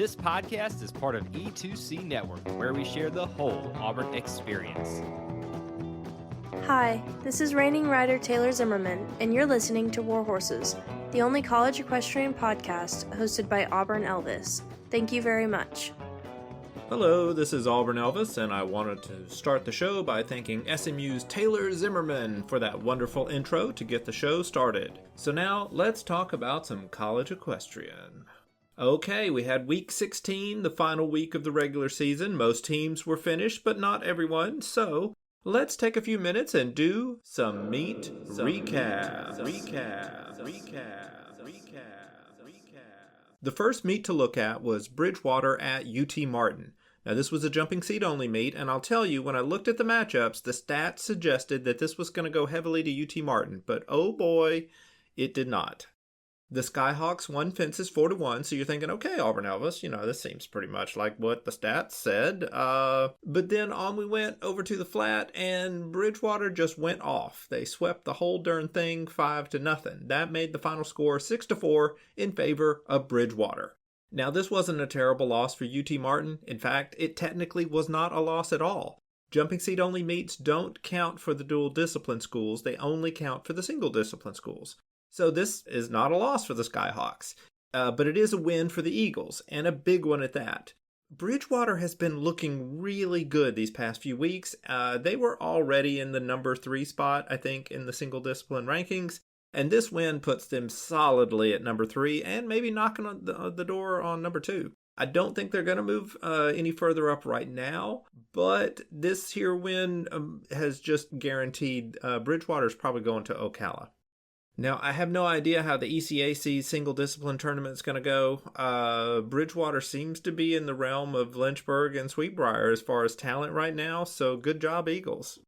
This podcast is part of E2C Network, where we share the whole Auburn experience. Hi, this is reigning rider Taylor Zimmerman, and you're listening to War Horses, the only college equestrian podcast hosted by Auburn Elvis. Thank you very much. Hello, this is Auburn Elvis, and I wanted to start the show by thanking SMU's Taylor Zimmerman for that wonderful intro to get the show started. So now, let's talk about some college equestrian. Okay, we had week 16, the final week of the regular season. Most teams were finished, but not everyone, so let's take a few minutes and do some meet recap. The first meet to look at was Bridgewater at UT Martin. Now, this was a jumping seat only meet, and I'll tell you, when I looked at the matchups, the stats suggested that this was going to go heavily to UT Martin, but oh boy, it did not. The Skyhawks won fences 4-1, so you're thinking, okay, Auburn Elvis, this seems pretty much like what the stats said. But then on we went over to the flat, and Bridgewater just went off. They swept the whole darn thing 5-0. That made the final score 6-4 in favor of Bridgewater. Now, this wasn't a terrible loss for UT Martin. In fact, it technically was not a loss at all. Jumping seat only meets don't count for the dual discipline schools. They only count for the single discipline schools. So this is not a loss for the Skyhawks, but it is a win for the Eagles, and a big one at that. Bridgewater has been looking really good these past few weeks. They were already in the number 3 spot, I think, in the single discipline rankings, and this win puts them solidly at number 3 and maybe knocking on the door on number 2. I don't think they're going to move any further up right now, but this here win has just guaranteed Bridgewater's probably going to Ocala. Now, I have no idea how the ECAC single discipline tournament is going to go. Bridgewater seems to be in the realm of Lynchburg and Sweetbriar as far as talent right now, so good job, Eagles.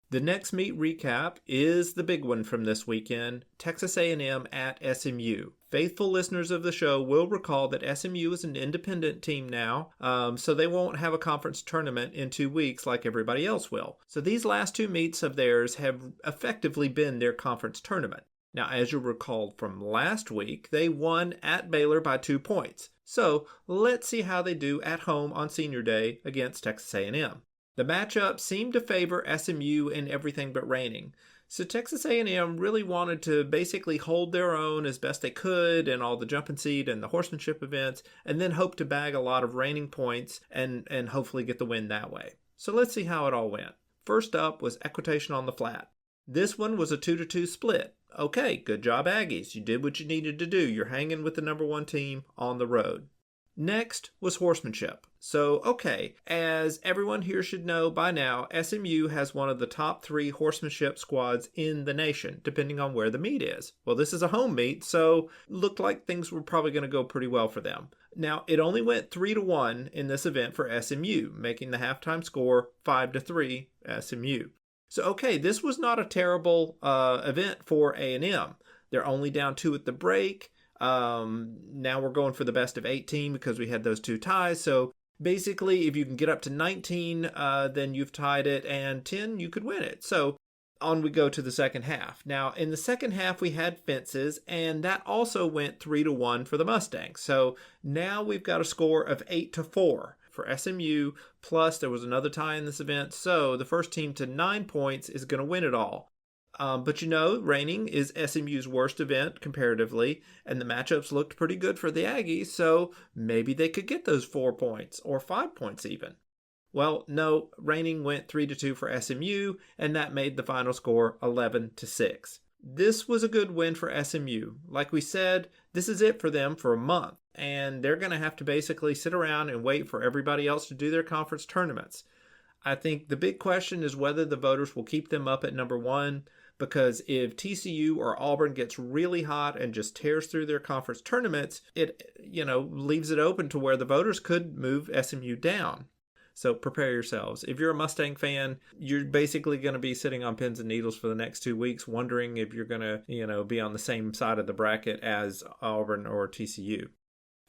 The next meet recap is the big one from this weekend, Texas A&M at SMU. Faithful listeners of the show will recall that SMU is an independent team now, so they won't have a conference tournament in 2 weeks like everybody else will. So these last 2 meets of theirs have effectively been their conference tournament. Now, as you'll recall from last week, they won at Baylor by 2 points. So let's see how they do at home on Senior Day against Texas A&M. The matchup seemed to favor SMU in everything but reigning. So Texas A&M really wanted to basically hold their own as best they could in all the jumping seat and the horsemanship events, and then hope to bag a lot of reigning points and hopefully get the win that way. So let's see how it all went. First up was equitation on the flat. This one was a 2-2 split. Okay, good job, Aggies. You did what you needed to do. You're hanging with the number 1 team on the road. Next was horsemanship. So, okay, as everyone here should know by now, SMU has one of the top 3 horsemanship squads in the nation, depending on where the meet is. Well, this is a home meet, so looked like things were probably going to go pretty well for them. Now, it only went 3-1 in this event for SMU, making the halftime score 5-3 SMU. So, okay, this was not a terrible event for A&M. They're only down 2 at the break. Now we're going for the best of 18 because we had those 2 ties. So basically, if you can get up to 19, then you've tied it, and 10, you could win it. So on we go to the second half. Now, in the second half, we had fences, and that also went 3-1 for the Mustangs. So now we've got a score of 8-4. For SMU, plus there was another tie in this event, so the first team to 9 points is going to win it all. But reigning is SMU's worst event comparatively, and the matchups looked pretty good for the Aggies, so maybe they could get those 4 points, or 5 points even. Well, no, reigning went 3-2 for SMU, and that made the final score 11-6. This was a good win for SMU. Like we said, this is it for them for a month, and they're going to have to basically sit around and wait for everybody else to do their conference tournaments. I think the big question is whether the voters will keep them up at number 1, because if TCU or Auburn gets really hot and just tears through their conference tournaments, it, leaves it open to where the voters could move SMU down. So prepare yourselves. If you're a Mustang fan, you're basically going to be sitting on pins and needles for the next 2 weeks, wondering if you're going to, be on the same side of the bracket as Auburn or TCU.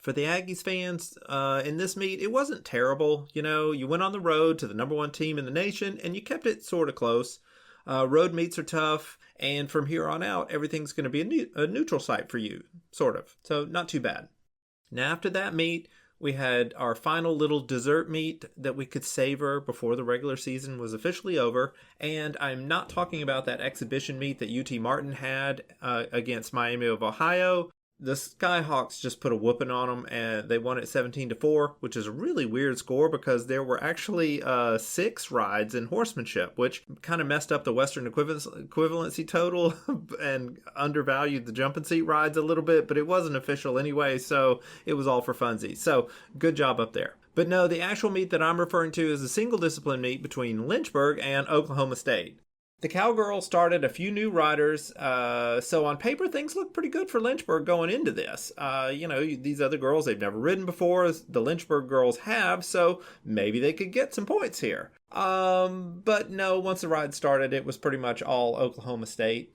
For the Aggies fans, in this meet, it wasn't terrible. You went on the road to the number 1 team in the nation, and you kept it sort of close. Road meets are tough, and from here on out, everything's going to be a neutral site for you, sort of. So not too bad. Now, after that meet, We had our final little dessert meet that we could savor before the regular season was officially over. And I'm not talking about that exhibition meet that UT Martin had against Miami of Ohio. The Skyhawks just put a whooping on them, and they won it 17-4, which is a really weird score because there were actually 6 rides in horsemanship, which kind of messed up the Western equivalency total and undervalued the jumping seat rides a little bit, but it wasn't official anyway, so it was all for funsies. So good job up there. But no, the actual meet that I'm referring to is a single discipline meet between Lynchburg and Oklahoma State. The Cowgirls started a few new riders, so on paper things look pretty good for Lynchburg going into this. These other girls, they've never ridden before, the Lynchburg girls have, so maybe they could get some points here. But no, once the ride started, it was pretty much all Oklahoma State.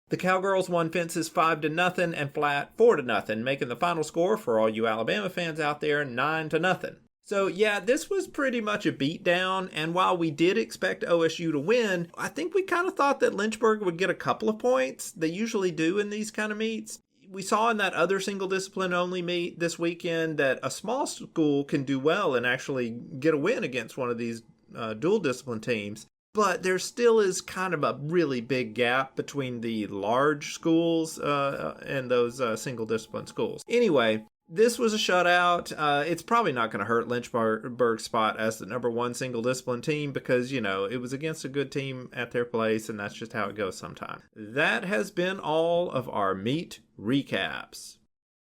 The Cowgirls won fences 5-0 and flat 4-0, making the final score for all you Alabama fans out there 9-0. So yeah, this was pretty much a beatdown, and while we did expect OSU to win, I think we kind of thought that Lynchburg would get a couple of points. They usually do in these kind of meets. We saw in that other single discipline only meet this weekend that a small school can do well and actually get a win against one of these dual discipline teams. But there still is kind of a really big gap between the large schools and those single discipline schools. Anyway, this was a shutout. It's probably not going to hurt Lynchburg's spot as the number 1 single discipline team because, it was against a good team at their place, and that's just how it goes sometimes. That has been all of our meet recaps.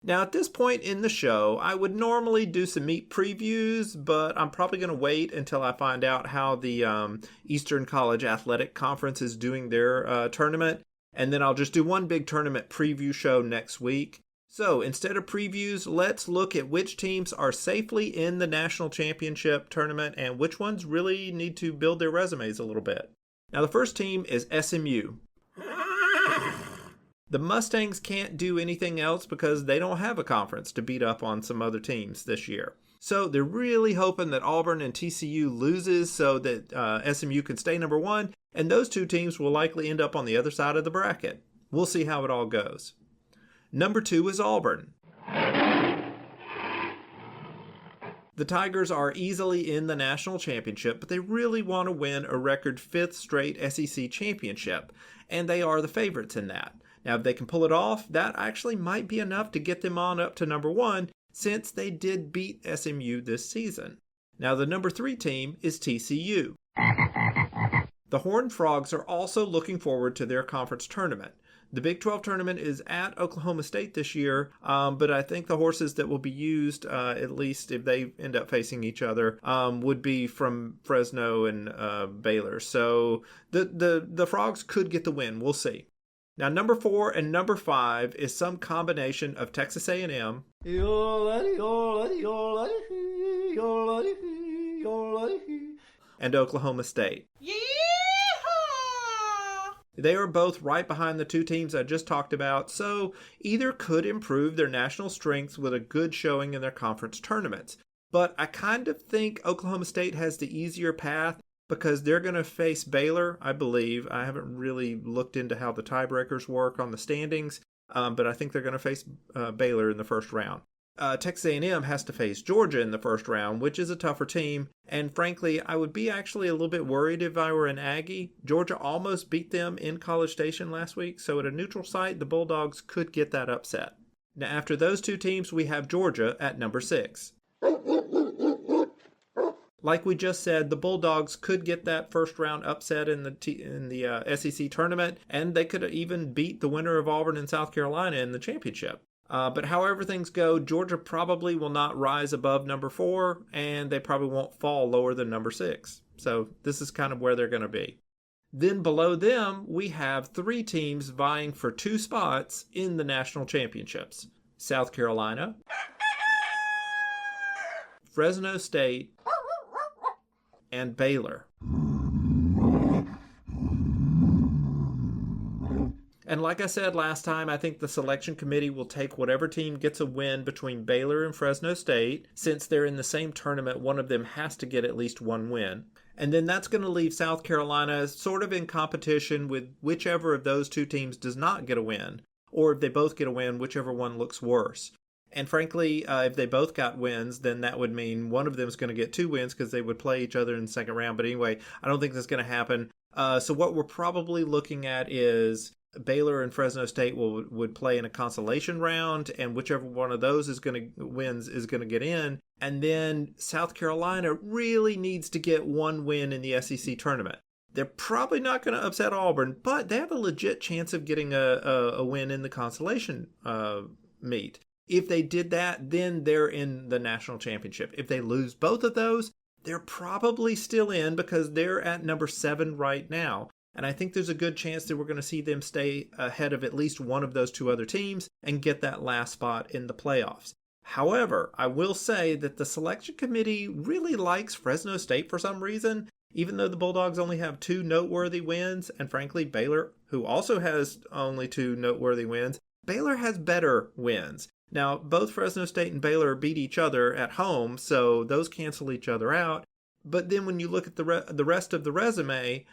Now, at this point in the show, I would normally do some meet previews, but I'm probably going to wait until I find out how the Eastern College Athletic Conference is doing their tournament, and then I'll just do one big tournament preview show next week. So instead of previews, let's look at which teams are safely in the national championship tournament and which ones really need to build their resumes a little bit. Now the first team is SMU. The Mustangs can't do anything else because they don't have a conference to beat up on some other teams this year. So they're really hoping that Auburn and TCU loses so that SMU can stay number 1, and those two teams will likely end up on the other side of the bracket. We'll see how it all goes. Number 2 is Auburn. The Tigers are easily in the national championship, but they really want to win a record 5th straight SEC championship, and they are the favorites in that. Now, if they can pull it off, that actually might be enough to get them on up to number 1, since they did beat SMU this season. Now, the number 3 team is TCU. The Horned Frogs are also looking forward to their conference tournament. The Big 12 tournament is at Oklahoma State this year, but I think the horses that will be used, at least if they end up facing each other, would be from Fresno and Baylor. So the Frogs could get the win. We'll see. Now, number 4 and number 5 is some combination of Texas A&M and Oklahoma State. They are both right behind the two teams I just talked about, so either could improve their national strength with a good showing in their conference tournaments. But I kind of think Oklahoma State has the easier path because they're going to face Baylor, I believe. I haven't really looked into how the tiebreakers work on the standings, but I think they're going to face Baylor in the first round. Texas A&M has to face Georgia in the first round, which is a tougher team, and frankly, I would be actually a little bit worried if I were an Aggie. Georgia almost beat them in College Station last week, so at a neutral site, the Bulldogs could get that upset. Now, after those two teams, we have Georgia at number 6. Like we just said, the Bulldogs could get that first round upset in the SEC tournament, and they could even beat the winner of Auburn and South Carolina in the championship. But however things go, Georgia probably will not rise above number 4, and they probably won't fall lower than number 6. So this is kind of where they're going to be. Then below them, we have 3 teams vying for 2 spots in the national championships. South Carolina, Fresno State, and Baylor. And like I said last time, I think the selection committee will take whatever team gets a win between Baylor and Fresno State. Since they're in the same tournament, one of them has to get at least one win. And then that's going to leave South Carolina sort of in competition with whichever of those two teams does not get a win. Or if they both get a win, whichever one looks worse. And frankly, if they both got wins, then that would mean one of them is going to get 2 wins because they would play each other in the second round. But anyway, I don't think that's going to happen. So what we're probably looking at is Baylor and Fresno State would play in a consolation round, and whichever one of those wins is going to get in. And then South Carolina really needs to get 1 win in the SEC tournament. They're probably not going to upset Auburn, but they have a legit chance of getting a win in the consolation meet. If they did that, then they're in the national championship. If they lose both of those, they're probably still in because they're at number 7 right now. And I think there's a good chance that we're going to see them stay ahead of at least one of those 2 other teams and get that last spot in the playoffs. However, I will say that the selection committee really likes Fresno State for some reason, even though the Bulldogs only have 2 noteworthy wins, and frankly, Baylor, who also has only 2 noteworthy wins, Baylor has better wins. Now, both Fresno State and Baylor beat each other at home, so those cancel each other out. But then when you look at the rest of the resume,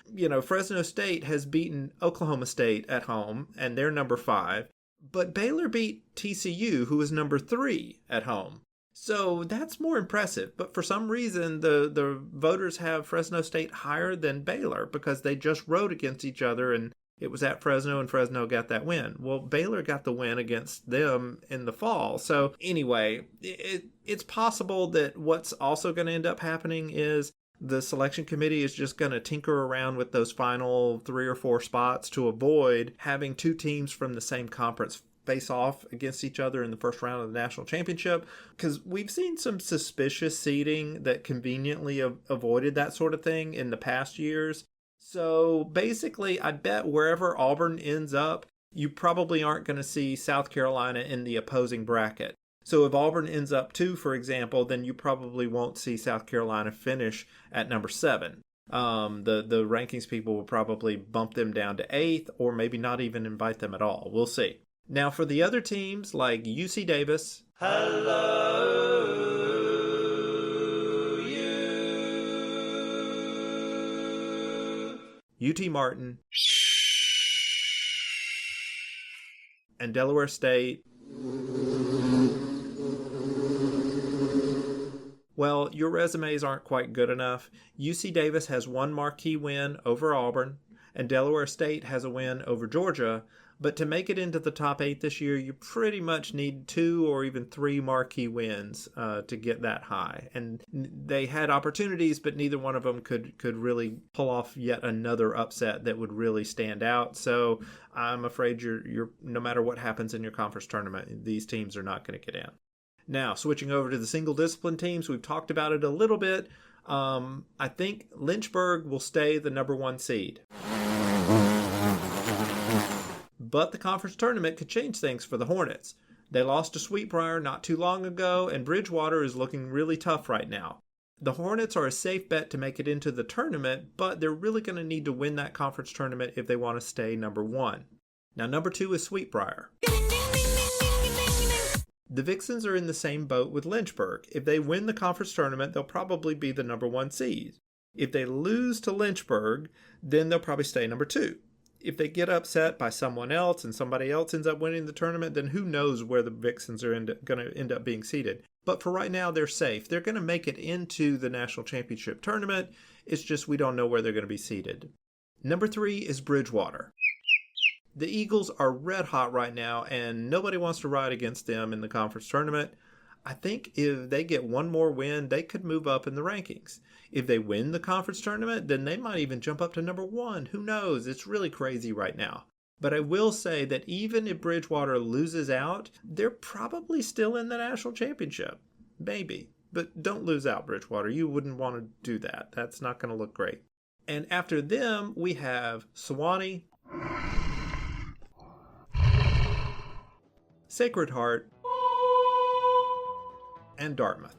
Fresno State has beaten Oklahoma State at home, and they're number 5. But Baylor beat TCU, who is number 3 at home. So that's more impressive. But for some reason, the voters have Fresno State higher than Baylor because they just rode against each other, and it was at Fresno, and Fresno got that win. Well, Baylor got the win against them in the fall. So anyway, it's possible that what's also going to end up happening is the selection committee is just going to tinker around with those final 3 or 4 spots to avoid having 2 teams from the same conference face off against each other in the first round of the national championship, because we've seen some suspicious seeding that conveniently avoided that sort of thing in the past years. So basically, I bet wherever Auburn ends up, you probably aren't going to see South Carolina in the opposing bracket. So if Auburn ends up 2, for example, then you probably won't see South Carolina finish at number 7. The rankings people will probably bump them down to 8th, or maybe not even invite them at all. We'll see. Now for the other teams like UC Davis, UT Martin, and Delaware State, well, your resumes aren't quite good enough. UC Davis has 1 marquee win over Auburn, and Delaware State has a win over Georgia. But to make it into the top 8 this year, you pretty much need 2 or even 3 marquee wins to get that high. And they had opportunities, but neither one of them could really pull off yet another upset that would really stand out. So I'm afraid you're no matter what happens in your conference tournament, these teams are not going to get in. Now, switching over to the single discipline teams, we've talked about it a little bit. I think Lynchburg will stay the number 1 seed. But the conference tournament could change things for the Hornets. They lost to Sweetbriar not too long ago, and Bridgewater is looking really tough right now. The Hornets are a safe bet to make it into the tournament, but they're really going to need to win that conference tournament if they want to stay number 1. Now, number 2 is Sweetbriar. The Vixens are in the same boat with Lynchburg. If they win the conference tournament, they'll probably be the number 1 seed. If they lose to Lynchburg, then they'll probably stay number 2. If they get upset by someone else and somebody else ends up winning the tournament, then who knows where the Vixens are going to end up being seated. But for right now, they're safe. They're going to make it into the national championship tournament. It's just we don't know where they're going to be seated. Number 3 is Bridgewater. The Eagles are red hot right now, and nobody wants to ride against them in the conference tournament. I think if they get 1 more win, they could move up in the rankings. If they win the conference tournament, then they might even jump up to number 1. Who knows? It's really crazy right now. But I will say that even if Bridgewater loses out, they're probably still in the national championship. Maybe. But don't lose out, Bridgewater. You wouldn't want to do that. That's not going to look great. And after them, we have Sewanee, Sacred Heart, and Dartmouth.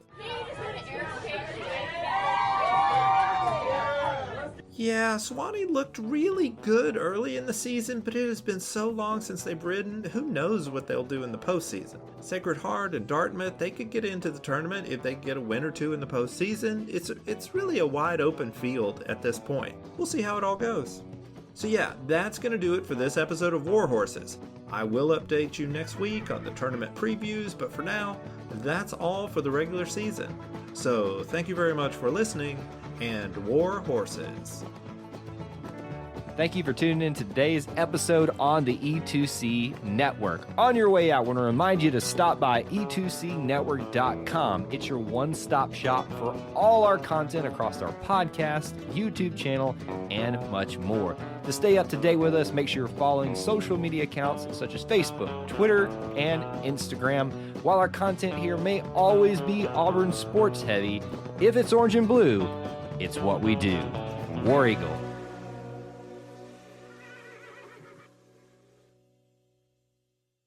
Yeah, Sewanee looked really good early in the season, but it has been so long since they've ridden, who knows what they'll do in the postseason. Sacred Heart and Dartmouth, they could get into the tournament if they get a win or 2 in the postseason. It's really a wide open field at this point. We'll see how it all goes. So yeah, that's going to do it for this episode of War Horses. I will update you next week on the tournament previews, but for now, that's all for the regular season. So thank you very much for listening, and War Horses. Thank you for tuning in to today's episode on the E2C Network. On your way out, I want to remind you to stop by e2cnetwork.com. It's your one-stop shop for all our content across our podcast, YouTube channel, and much more. To stay up to date with us, make sure you're following social media accounts such as Facebook, Twitter, and Instagram. While our content here may always be Auburn sports heavy, if it's orange and blue, it's what we do. War Eagle.